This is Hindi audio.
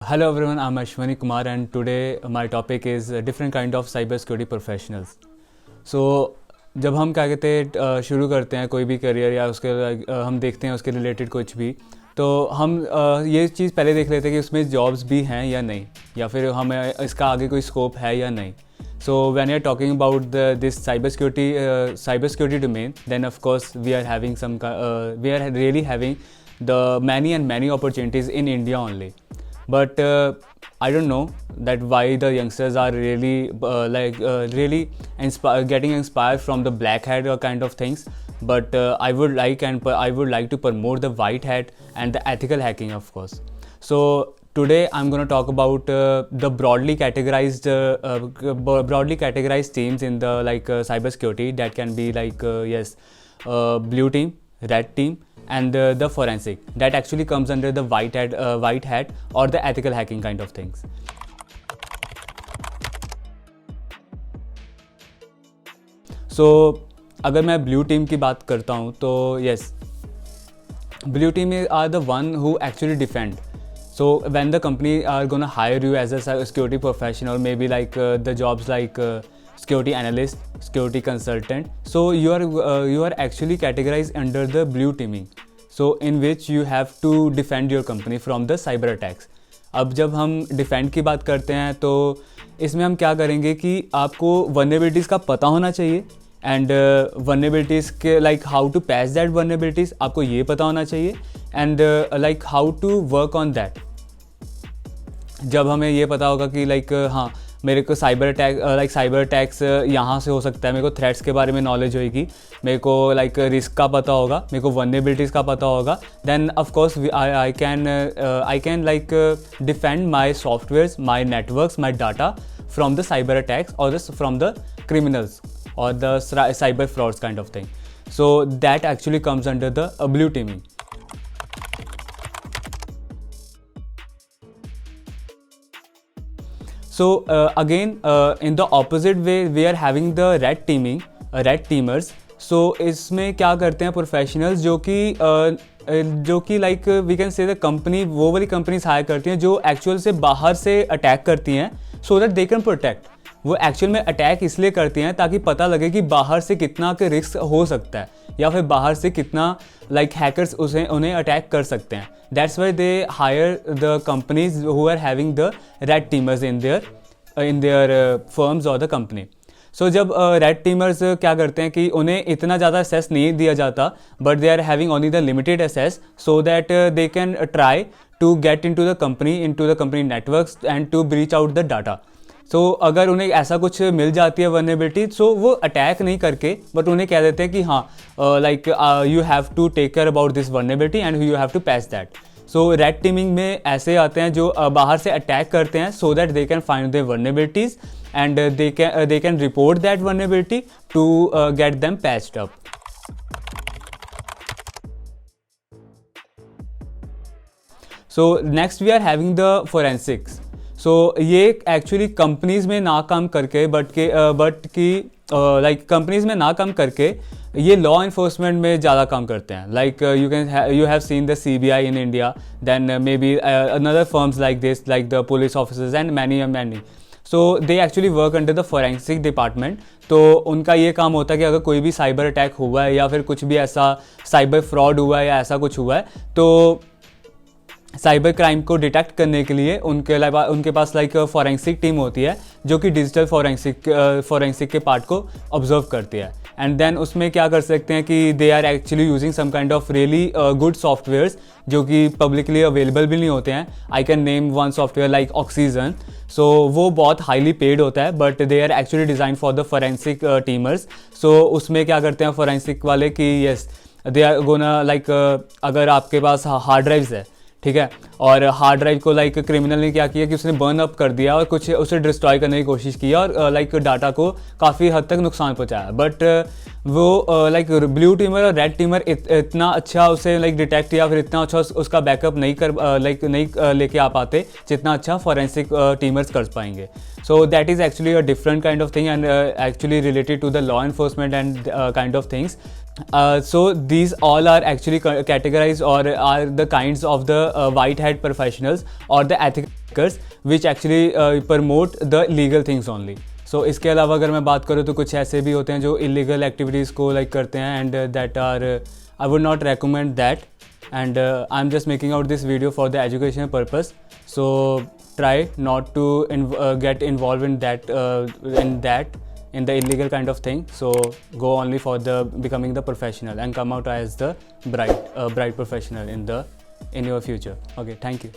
Hello everyone, I'm Ashwani Kumar and today my topic is different kind of cyber security professionals. So जब हम क्या कहते हैं शुरू करते हैं कोई भी करियर या उसके हम देखते हैं उसके रिलेटेड कुछ भी, तो हम ये चीज़ पहले देख लेते हैं कि उसमें जॉब्स भी हैं या नहीं, या फिर हमें इसका आगे कोई स्कोप है या नहीं. So when you're talking about this cybersecurity domain, then of course we are having we are really having the many opportunities in India only. But I don't know that why the youngsters are really getting inspired from the black hat or kind of things. But I would like to promote the white hat and the ethical hacking, of course. So today I'm going to talk about the broadly categorized teams in the cybersecurity. That can be blue team, red team, and the forensic. That actually comes under the white hat or the ethical hacking kind of things. So अगर मैं ब्लू टीम की बात करता हूँ तो yes, blue team are the one who actually defend. So when the company are gonna hire you as a security professional, maybe the jobs security analyst, security consultant, so you are actually categorized under the blue teaming, so in which you have to defend your company from the cyber attacks. अब जब हम डिफेंड की बात करते हैं तो इसमें हम क्या करेंगे कि आपको वल्नरेबिलिटीज़ का पता होना चाहिए एंड वल्नरेबिलिटीज़ के how to patch that vulnerabilities आपको ये पता होना चाहिए and how to work on that. जब हमें ये पता होगा कि हाँ मेरे को साइबर अटैक्स यहाँ से हो सकता है, मेरे को थ्रेट्स के बारे में नॉलेज होगी, मेरे को रिस्क का पता होगा, मेरे को वल्नरेबिलिटीज़ का पता होगा, then of course I can defend my softwares, my networks, my data from the cyber attacks और from the criminals or the cyber frauds kind of thing. So that actually comes under the blue teaming. So again in the opposite way we are having the red teamers. So इसमें क्या करते हैं प्रोफेशनल्स जो कि we can say the company, वो वाली कंपनीज हायर करती हैं जो एक्चुअल से बाहर से अटैक करती हैं so that they can protect. वो एक्चुअल में अटैक इसलिए करती हैं ताकि पता लगे कि बाहर से कितना के रिस्क हो सकता है या फिर बाहर से कितना हैकर्स उन्हें अटैक कर सकते हैं. That's why they hire the companies who are having the red teamers in their firms और द कंपनी. सो जब रेड टीमर्स क्या करते हैं कि उन्हें इतना ज़्यादा एक्सेस नहीं दिया जाता, but they are having only the limited access so that they can try to get into the company networks and to breach out the data. So अगर उन्हें ऐसा कुछ मिल जाती है वल्नरेबिलिटी, सो वो अटैक नहीं करके बट उन्हें कह देते हैं कि हाँ you have to take care about this vulnerability and you have to patch that. So red teaming में ऐसे आते हैं जो बाहर से अटैक करते हैं so that they can find the vulnerabilities and they can report that vulnerability to get them patched up. So next we are having the forensics. So ये एक्चुअली कंपनीज में ना काम करके कंपनीज में ना काम करके ये लॉ इन्फोर्समेंट में ज़्यादा काम करते हैं. You have seen the CBI in India, then may be another firms like this, like the police officers and many. So they actually work under the forensic department. तो उनका ये काम होता है कि अगर कोई भी साइबर अटैक हुआ है या फिर कुछ भी ऐसा साइबर फ्रॉड हुआ है या ऐसा कुछ हुआ है, तो साइबर क्राइम को डिटेक्ट करने के लिए उनके पास फॉरेंसिक टीम होती है जो कि डिजिटल फॉरेंसिक के पार्ट को ऑब्जर्व करती है. एंड देन उसमें क्या कर सकते हैं कि they are actually using some kind of really good softwares जो कि पब्लिकली अवेलेबल भी नहीं होते हैं. I can name one software like Oxygen. So वो बहुत हाईली पेड होता है but they are actually design for the forensic teamers. So उसमें क्या करते हैं फॉरेंसिक वाले कि येस दे आर गोना अगर आपके पास हार्ड ड्राइव्स है, ठीक है, और हार्ड ड्राइव को क्रिमिनल ने क्या किया कि उसने बर्न अप कर दिया और कुछ उसे डिस्ट्रॉय करने की कोशिश की और डाटा को काफ़ी हद तक नुकसान पहुंचाया. बट वो ब्लू टीमर और रेड टीमर इतना अच्छा उसे डिटेक्ट या फिर इतना अच्छा उसका बैकअप नहीं लेके आ पाते जितना अच्छा फॉरेंसिक टीमर्स कर पाएंगे. So that is actually a different kind of thing and actually related to the law enforcement and kind of things. So these all are actually categorized or are the kinds of the white hat professionals or the ethical which actually promote the legal things only. So इसके अलावा अगर मैं बात करूँ तो कुछ ऐसे भी होते हैं जो illegal activities को like करते हैं, and that are I would not recommend that, and I'm just making out this video for the educational purpose. So try not to get involved in that in the illegal kind of thing. So go only for the becoming the professional and come out as the bright professional in your future. Okay, thank you.